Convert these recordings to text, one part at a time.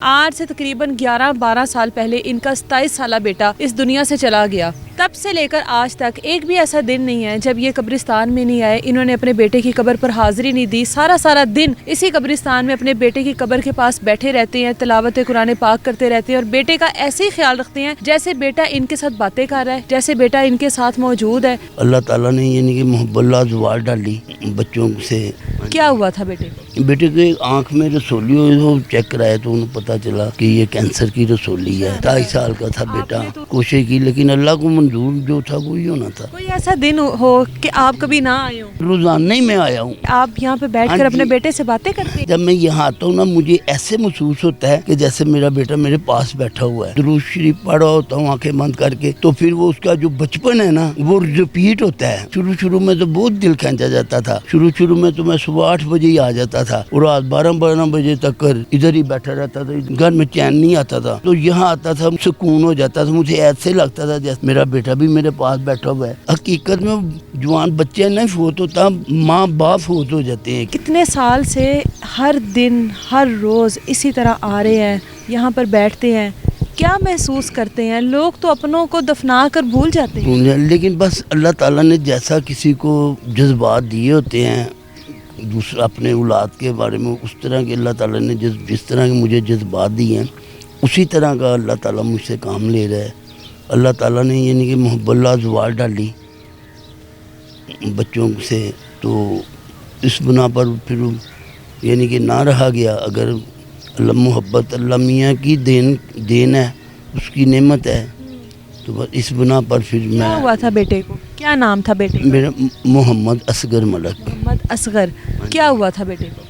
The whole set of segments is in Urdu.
آج سے تقریباً 11-12 سال پہلے ان کا 27 سالہ بیٹا اس دنیا سے چلا گیا۔ تب سے لے کر آج تک ایک بھی ایسا دن نہیں ہے جب یہ قبرستان میں نہیں آئے، انہوں نے اپنے بیٹے کی قبر پر حاضری نہیں دی۔ سارا دن اسی قبرستان میں اپنے بیٹے کی قبر کے پاس بیٹھے رہتے ہیں، تلاوت قرآن پاک کرتے رہتے ہیں اور بیٹے کا ایسے ہی خیال رکھتے ہیں جیسے بیٹا ان کے ساتھ باتیں کر رہا ہے، جیسے بیٹا ان کے ساتھ موجود ہے۔ اللہ تعالیٰ نے یعنی کہ محب اللہ زوال ڈالی بچوں سے۔ کیا ہوا تھا بیٹے کو؟ بیٹے کے آنکھ میں رسولی ہوئی، وہ چیک کرایا تو انہیں پتہ چلا کہ یہ کینسر کی رسولی ہے۔ 22 سال کا تھا بیٹا، کوشش کی لیکن اللہ کو منظور جو تھا وہی ہونا تھا۔ کوئی ایسا دن ہو کہ آپ کبھی نہ آئے ہوں؟ روزانہ ہی میں آیا ہوں۔ آپ یہاں پہ بیٹھ کر اپنے بیٹے سے باتیں کرتے ہیں؟ جب میں یہاں آتا ہوں نا، مجھے ایسے محسوس ہوتا ہے کہ جیسے میرا بیٹا میرے پاس بیٹھا ہوا ہے۔ درود شریف پڑھا ہوتا ہوں آنکھیں بند کر کے، تو پھر وہ اس کا جو بچپن ہے نا وہ ریپیٹ ہوتا ہے۔ شروع میں تو بہت دل کھینچا جاتا تھا۔ شروع میں تو میں صبح 8 بجے ہی آ جاتا تھا اور رات 12 بجے تک ادھر ہی بیٹھا رہتا تھا، گھر میں چین نہیں آتا تھا۔ تو یہاں آتا تھا سکون ہو جاتا تھا، مجھے ایسے لگتا تھا جیسے میرا بیٹا بھی میرے پاس بیٹھا ہوا ہے۔ حقیقت میں جوان بچے نہیں فوت ہوتا، ماں باپ فوت ہو جاتے ہیں۔ کتنے سال سے ہر دن ہر روز اسی طرح آ رہے ہیں، یہاں پر بیٹھتے ہیں، کیا محسوس کرتے ہیں؟ لوگ تو اپنوں کو دفنا کر بھول جاتے ہیں، لیکن بس اللہ تعالیٰ نے جیسا کسی کو جذبات دیے ہوتے ہیں دوسرا اپنے اولاد کے بارے میں، اس طرح کے اللہ تعالیٰ نے جس طرح کے مجھے جذبات دیے ہیں اسی طرح کا اللہ تعالیٰ مجھ سے کام لے رہا ہے۔ اللہ تعالیٰ نے یعنی کہ محب اللہ زوال ڈالی بچوں سے، تو اس بنا پر پھر یعنی کہ نہ رہا گیا۔ اگر اللہ محبت اللہ میاں کی دین ہے، اس کی نعمت ہے، تو بس اس بنا پر پھر میں۔ کیا ہوا تھا بیٹے کو؟ کیا نام تھا بیٹے کا؟ میرا محمد اصغر ملک۔ محمد اصغر۔ کیا ہوا تھا بیٹے کو؟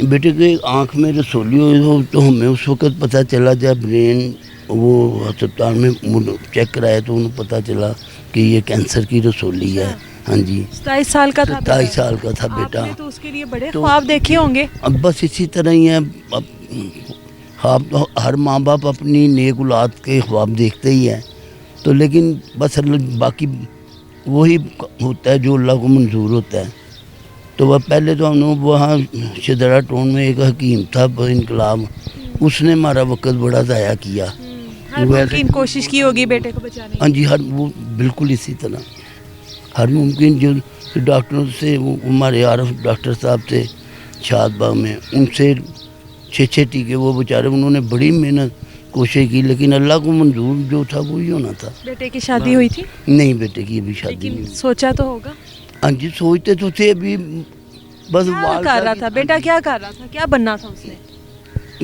بیٹے کے آنکھ میں رسولی ہوئی تو ہمیں اس وقت پتہ چلا جب برین وہ ہسپتال میں چیک کرایا تو انہیں پتہ چلا کہ یہ کینسر کی رسولی ہے۔ ہاں جی، 27 سال کا تھا۔ 27 سال کا تھا بیٹا۔ آپ نے تو اس کے لیے بڑے خواب دیکھے ہوں گے۔ اب بس اسی طرح ہی ہے، خواب تو ہر ماں باپ اپنی نیک اولاد کے خواب دیکھتے ہی ہیں، تو لیکن بس باقی وہی ہوتا ہے جو اللہ کو منظور ہوتا ہے۔ تو وہ پہلے تو ہم نے وہاں شدرا ٹون میں ایک حکیم تھا انقلاب، اس نے ہمارا وقت بڑا ضائع کیا۔ ہر ممکن کوشش کی ہوگی بیٹے کو بچانے کی۔ ہاں جی، وہ بالکل اسی طرح ہر ممکن جو ڈاکٹروں سے، وہ ہمارے عارف ڈاکٹر صاحب تھے شاد باغ میں، ان سے 6 ٹیکے، وہ بیچارے انہوں نے بڑی محنت کوشش کی لیکن اللہ کو منظور جو تھا وہی ہونا تھا۔ بیٹے کی شادی ہوئی تھی؟ نہیں، بیٹے کی ابھی شادی نہیں۔ سوچا تو ہوگا؟ ہاں جی، سوچتے تو تھے، ابھی بس کیا کر رہا تھا بیٹا؟ کیا کر رہا تھا؟ کیا بننا تھا اس نے؟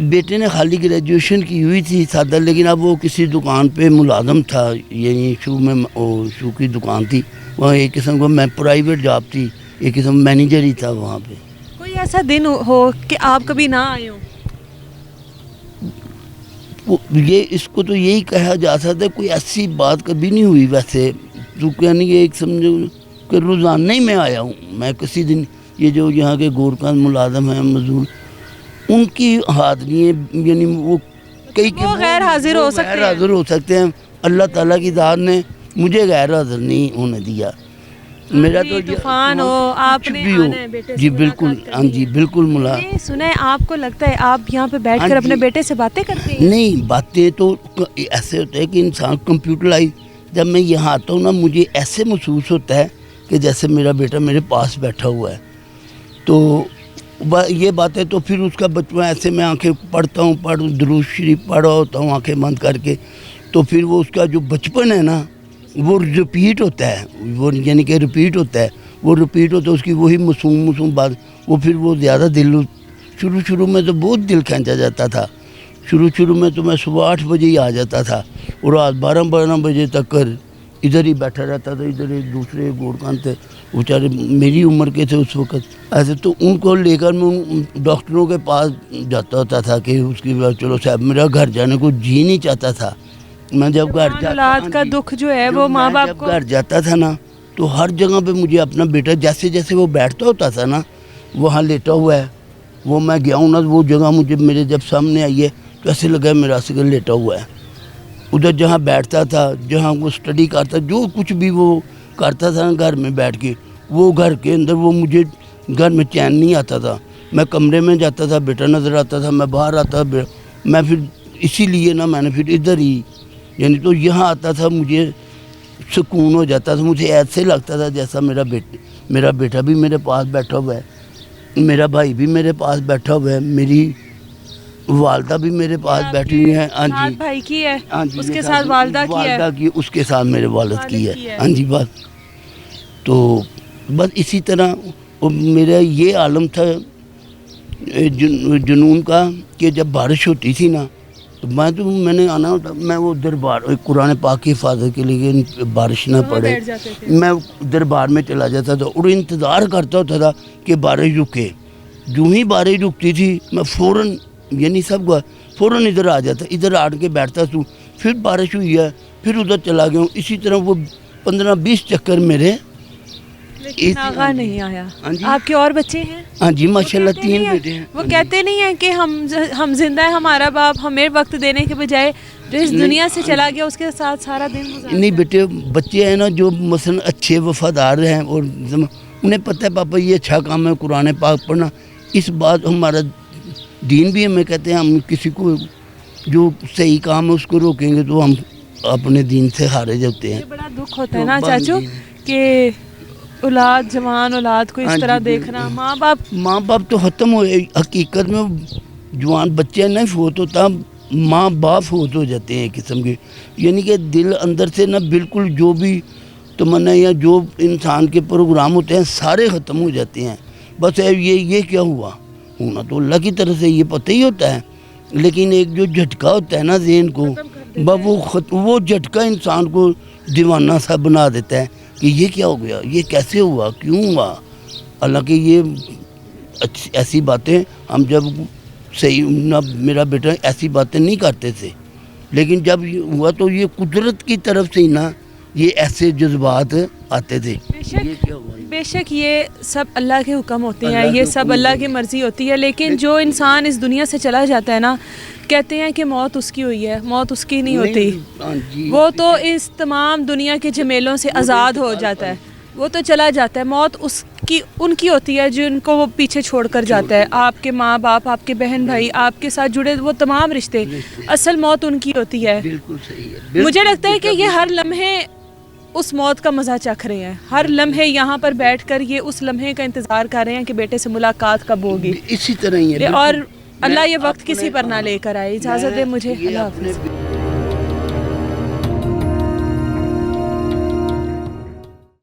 بیٹے نے خالی گریجویشن کی ہوئی تھی سادہ، لیکن اب وہ کسی دکان پہ ملازم تھا، یعنی شو کی دکان تھی وہاں، ایک قسم کو میں پرائیویٹ جاب تھی، ایک قسم مینیجر ہی تھا وہاں پہ۔ کوئی ایسا دن ہو کہ آپ کبھی نہ آئے ہوں؟ یہ اس کو تو یہی کہا جا سکتا ہے، کوئی ایسی بات کبھی نہیں ہوئی ویسے، تو یعنی کہ ایک سمجھو کہ روزانہ ہی میں آیا ہوں۔ میں کسی دن یہ جو یہاں کے گورکھان ملازم ہیں مزدور، ان کی حاضری ہے، یعنی وہ وہ غیر حاضر ہو سکتے ہیں، غیر حاضر ہو سکتے ہیں۔ اللہ تعالیٰ کی ذات نے مجھے غیر حاضر نہیں ہونے دیا۔ میرا تو طوفان ہو، آپ نے آنا ہے بیٹے سے جی بالکل، ہاں جی بالکل سنیں، آپ کو لگتا ہے آپ یہاں پہ بیٹھ کر اپنے بیٹے سے باتیں کرتے ہیں؟ نہیں، باتیں تو ایسے ہوتا ہے کہ انسان کمپیوٹرائز، جب میں یہاں آتا ہوں نا مجھے ایسے محسوس ہوتا ہے کہ جیسے میرا بیٹا میرے پاس بیٹھا ہوا ہے۔ تو یہ باتیں تو پھر اس کا بچپن ایسے میں آنکھیں پڑھتا ہوں، درود شریف پڑھا ہوتا ہوں آنکھیں بند کر کے، تو پھر وہ اس کا جو بچپن ہے نا وہ ریپیٹ ہوتا ہے، وہ یعنی کہ ریپیٹ ہوتا ہے، اس کی وہی معصوم بات، وہ پھر وہ زیادہ دل، شروع میں تو بہت دل کھینچا جاتا تھا۔ شروع میں تو میں صبح 8 بجے ہی آ جاتا تھا اور رات 12 بجے تک ادھر ہی بیٹھا رہتا تھا۔ ادھر ایک دوسرے گورکھان تھے، بیچارے میری عمر کے تھے اس وقت ایسے، تو ان کو لے کر میں ڈاکٹروں کے پاس جاتا ہوتا تھا کہ اس کی چلو صاحب، میرا گھر جانے کو جی نہیں چاہتا تھا۔ میں جب اولاد کا دکھ جو ہے وہ ماں باپ کو، گھر جاتا تھا نا تو ہر جگہ پہ مجھے اپنا بیٹا جیسے وہ بیٹھتا ہوتا تھا نا، وہاں لیٹا ہوا ہے، وہ میں گیا ہوں نا، وہ جگہ مجھے میرے جب سامنے آئی ہے تو ایسے لگا میرا اصغر لیٹا ہوا ہے۔ ادھر جہاں بیٹھتا تھا، جہاں وہ اسٹڈی کرتا، جو کچھ بھی وہ کرتا تھا نا گھر میں بیٹھ کے، وہ گھر کے اندر وہ مجھے گھر میں چین نہیں آتا تھا۔ میں کمرے میں جاتا تھا، بیٹا نظر آتا تھا، میں باہر آتا میں پھر اسی لیے نا میں نے پھر ادھر ہی یعنی تو یہاں آتا تھا مجھے سکون ہو جاتا تھا، مجھے ایسے لگتا تھا جیسا میرا بیٹا بھی میرے پاس بیٹھا ہوا ہے، میرا بھائی بھی میرے پاس بیٹھا ہوا ہے، میری والدہ بھی میرے پاس بیٹھی ہوئی ہیں. ہاں جی بھائی کی ہے، ہاں جی اس کے ساتھ والدہ کی ہے، اس کے ساتھ میرے والد کی ہے. ہاں جی بس تو بس اسی طرح میرا یہ عالم تھا جنون کا کہ جب بارش ہوتی تھی نا تو میں نے آنا ہوتا، میں وہ دربار قرآن پاک کی حفاظت کے لیے بارش نہ پڑے میں دربار میں چلا جاتا تھا اور انتظار کرتا ہوتا تھا کہ بارش رکے. جو ہی بارش رکتی تھی میں فوراً یعنی سب کو فوراً ادھر آ جاتا، ادھر آ کے بیٹھتا تھا. پھر بارش ہوئی ہے پھر ادھر چلا گیا ہوں. اسی طرح وہ 15-20 چکر میرے. لیکن آغا نہیں آیا. آپ کے اور بچے ہیں؟ ہاں جی ماشاءاللہ 3 بیٹے ہیں. وہ کہتے نہیں ہیں کہ ہم زندہ ہیں، ہمارا باپ ہمیں وقت دینے کے بجائے جو اس دنیا سے چلا گیا اس کے ساتھ سارا دن گزارتا ہے. نہیں بیٹے بچے ہیں نا جو مثلا اچھے وفادار ہیں اور انہیں پتہ ہے پاپا یہ اچھا کام ہے قرآن پاک پڑھنا. اس بات ہمارا دین بھی ہمیں کہتے ہیں ہم کسی کو جو صحیح کام ہے اس کو روکیں گے تو ہم اپنے دین سے ہارے جاتے ہیں. یہ بڑا دکھ ہوتا ہے نا چاچو کہ اولاد جوان اولاد کو اس طرح دیکھنا. ماں باپ تو ختم ہوئے. حقیقت میں جوان بچے نہیں فوت ہوتا، ماں باپ فوت ہو جاتے ہیں قسم کے. یعنی کہ دل اندر سے نا بالکل جو بھی تمنا یا جو انسان کے پروگرام ہوتے ہیں سارے ختم ہو جاتے ہیں. بس یہ کیا ہوا ہونا تو اللہ کی طرف سے یہ پتہ ہی ہوتا ہے، لیکن ایک جو جھٹکا ہوتا ہے نا ذہن کو وہ جھٹکا انسان کو دیوانہ سا بنا دیتا ہے کہ یہ کیا ہو گیا، یہ کیسے ہوا، کیوں ہوا. حالانکہ یہ ایسی باتیں ہم جب صحیح نہ میرا بیٹا ایسی باتیں نہیں کرتے تھے، لیکن جب ہوا تو یہ قدرت کی طرف سے ہی نا یہ ایسے جذبات آتے تھے. بے شک یہ سب اللہ کے حکم ہوتے ہیں، یہ سب اللہ کی مرضی ہوتی ہے. لیکن جو انسان اس دنیا سے چلا جاتا ہے نا کہتے ہیں کہ موت اس کی ہوئی ہے، موت اس کی نہیں ہوتی. وہ تو اس تمام دنیا کے جھمیلوں سے آزاد ہو جاتا ہے، وہ تو چلا جاتا ہے. موت ان کی ہوتی ہے جن کو وہ پیچھے چھوڑ کر جاتا ہے. آپ کے ماں باپ، آپ کے بہن بھائی، آپ کے ساتھ جڑے وہ تمام رشتے، اصل موت ان کی ہوتی ہے. بالکل صحیح ہے. مجھے لگتا ہے کہ یہ ہر لمحے اس موت کا مزہ چکھ رہے ہیں. ہر لمحے یہاں پر بیٹھ کر یہ اس لمحے کا انتظار کر رہے ہیں کہ بیٹے سے ملاقات کب ہوگی. اسی طرح ہی ہے. اور اللہ یہ وقت کسی پر نہ لے کر آئے. اجازت دے مجھے. اللہ حافظ.